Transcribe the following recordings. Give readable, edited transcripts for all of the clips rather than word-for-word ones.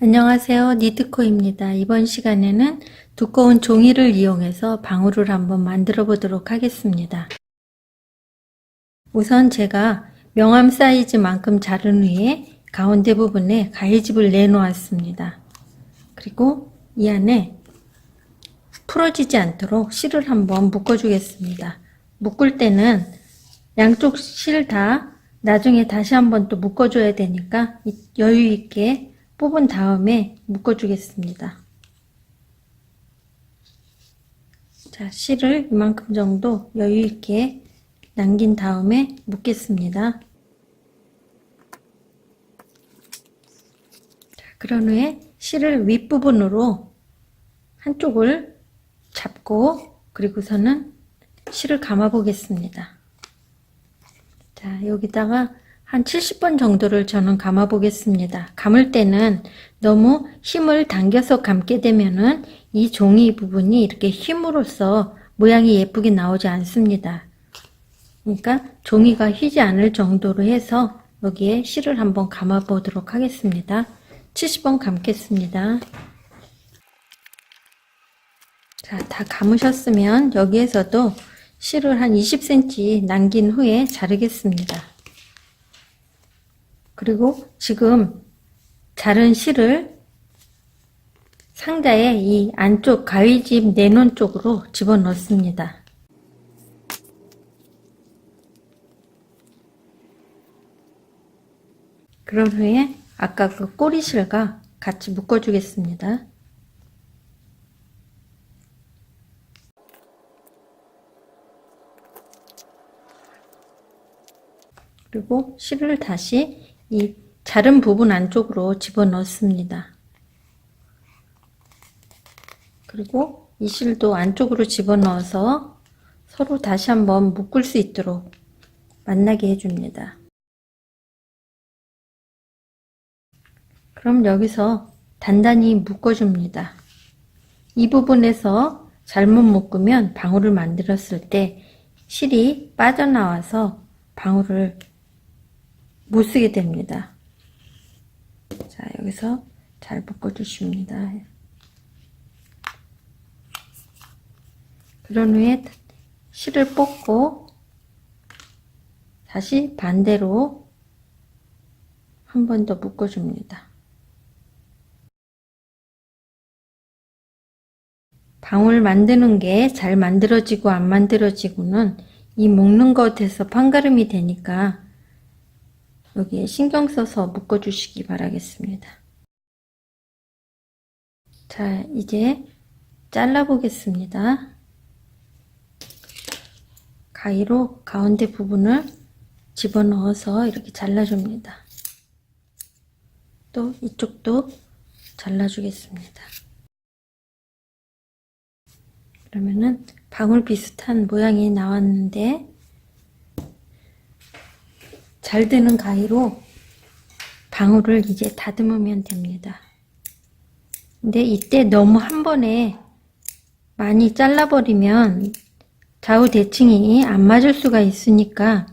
안녕하세요. 니트코입니다. 이번 시간에는 두꺼운 종이를 이용해서 방울을 한번 만들어 보도록 하겠습니다. 우선 제가 명암 사이즈만큼 자른 후에 가운데 부분에 가위집을 내놓았습니다. 그리고 이 안에 풀어지지 않도록 실을 한번 묶어 주겠습니다. 묶을 때는 양쪽 실 다 나중에 다시 한번 또 묶어 줘야 되니까 여유 있게 뽑은 다음에 묶어 주겠습니다. 자, 실을 이만큼 정도 여유 있게 남긴 다음에 묶겠습니다. 자, 그런 후에 실을 윗부분으로 한쪽을 잡고 그리고서는 실을 감아 보겠습니다. 자, 여기다가 한 70번 정도를 저는 감아 보겠습니다. 감을 때는 너무 힘을 당겨서 감게 되면은 이 종이 부분이 이렇게 힘으로써 모양이 예쁘게 나오지 않습니다. 그러니까 종이가 휘지 않을 정도로 해서 여기에 실을 한번 감아 보도록 하겠습니다. 70번 감겠습니다. 자, 다 감으셨으면 여기에서도 실을 한 20cm 남긴 후에 자르겠습니다. 그리고 지금 자른 실을 상자에 이 안쪽 가위집 내놓은 쪽으로 집어넣습니다. 그런 후에 아까 그 꼬리실과 같이 묶어주겠습니다. 그리고 실을 다시 이 자른 부분 안쪽으로 집어넣습니다. 그리고 이 실도 안쪽으로 집어넣어서 서로 다시 한번 묶을 수 있도록 만나게 해줍니다. 그럼 여기서 단단히 묶어줍니다. 이 부분에서 잘못 묶으면 방울을 만들었을 때 실이 빠져나와서 방울을 못 쓰게 됩니다. 자, 여기서 잘 묶어주십니다. 그런 후에 실을 뽑고 다시 반대로 한 번 더 묶어줍니다. 방울 만드는 게 잘 만들어지고 안 만들어지고는 이 묶는 것에서 판가름이 되니까 여기에 신경 써서 묶어 주시기 바라겠습니다. 자, 이제 잘라 보겠습니다. 가위로 가운데 부분을 집어넣어서 이렇게 잘라줍니다. 또 이쪽도 잘라주겠습니다. 그러면은 방울 비슷한 모양이 나왔는데 잘 드는 가위로 방울을 이제 다듬으면 됩니다. 근데 이때 너무 한 번에 많이 잘라버리면 좌우 대칭이 안 맞을 수가 있으니까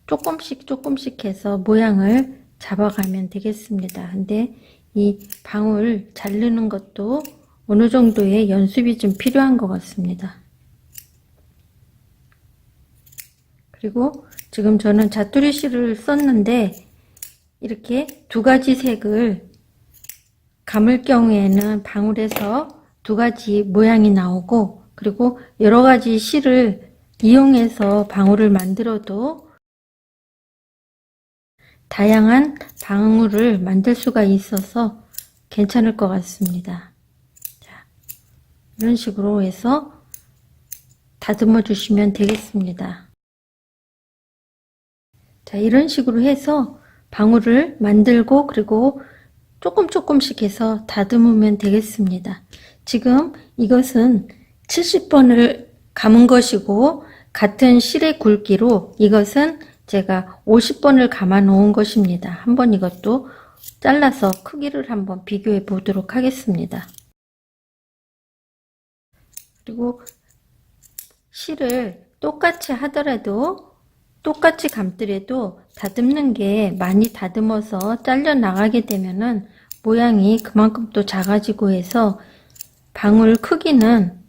조금씩 해서 모양을 잡아가면 되겠습니다. 근데 이 방울 자르는 것도 어느 정도의 연습이 좀 필요한 것 같습니다. 그리고 지금 저는 자투리 실을 썼는데 이렇게 두 가지 색을 감을 경우에는 방울에서 두 가지 모양이 나오고 그리고 여러 가지 실을 이용해서 방울을 만들어도 다양한 방울을 만들 수가 있어서 괜찮을 것 같습니다. 자, 이런 식으로 해서 다듬어 주시면 되겠습니다. 자, 이런 식으로 해서 방울을 만들고 그리고 조금씩 해서 다듬으면 되겠습니다. 지금 이것은 70번을 감은 것이고 같은 실의 굵기로 이것은 제가 50번을 감아 놓은 것입니다. 한번 이것도 잘라서 크기를 한번 비교해 보도록 하겠습니다. 그리고 실을 똑같이 하더라도 똑같이 감더라도 다듬는 게 많이 다듬어서 잘려 나가게 되면은 모양이 그만큼 또 작아지고 해서 방울 크기는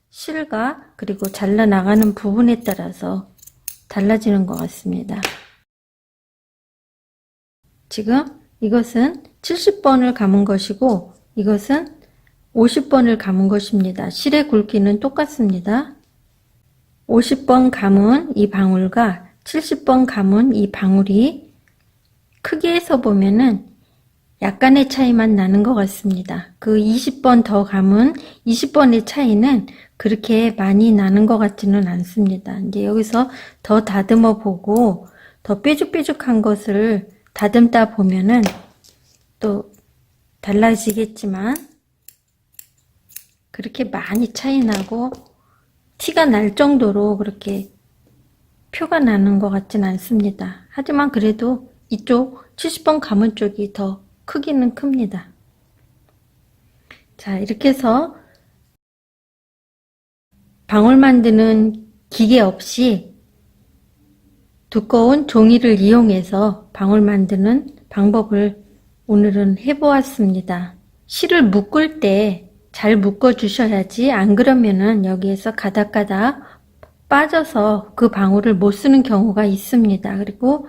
실과 그리고 잘라나가는 부분에 따라서 달라지는 것 같습니다. 지금 이것은 70번을 감은 것이고 이것은 50번을 감은 것입니다. 실의 굵기는 똑같습니다. 50번 감은 이 방울과 70번 감은 이 방울이 크기에서 보면은 약간의 차이만 나는 것 같습니다. 그 20번 더 감은 20번의 차이는 그렇게 많이 나는 것 같지는 않습니다. 이제 여기서 더 다듬어 보고 더 뾰족뾰족한 것을 다듬다 보면은 또 달라지겠지만 그렇게 많이 차이 나고 티가 날 정도로 그렇게 표가 나는 것 같진 않습니다. 하지만 그래도 이쪽 70번 감은 쪽이 더 크기는 큽니다. 자, 이렇게 해서 방울 만드는 기계 없이 두꺼운 종이를 이용해서 방울 만드는 방법을 오늘은 해보았습니다. 실을 묶을 때 잘 묶어 주셔야지, 안 그러면은 여기에서 가닥가닥 빠져서 그 방울을 못 쓰는 경우가 있습니다. 그리고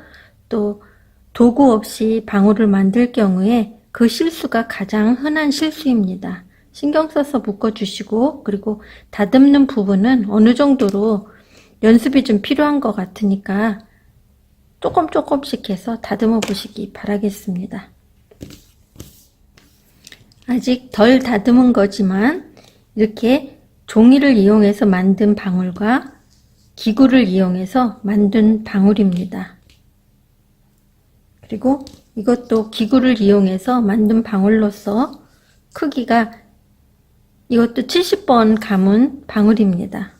또 도구 없이 방울을 만들 경우에 그 실수가 가장 흔한 실수입니다. 신경 써서 묶어 주시고, 그리고 다듬는 부분은 어느 정도로 연습이 좀 필요한 것 같으니까 조금씩 해서 다듬어 보시기 바라겠습니다. 아직 덜 다듬은 거지만 이렇게 종이를 이용해서 만든 방울과 기구를 이용해서 만든 방울입니다. 그리고 이것도 기구를 이용해서 만든 방울로서 크기가 이것도 70번 감은 방울입니다.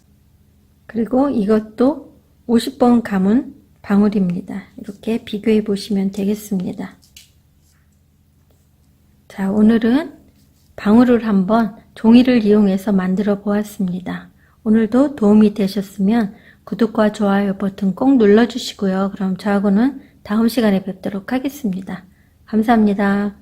그리고 이것도 50번 감은 방울입니다. 이렇게 비교해 보시면 되겠습니다. 자, 오늘은 방울을 한번 종이를 이용해서 만들어 보았습니다. 오늘도 도움이 되셨으면 구독과 좋아요 버튼 꼭 눌러주시고요. 그럼 저하고는 다음 시간에 뵙도록 하겠습니다. 감사합니다.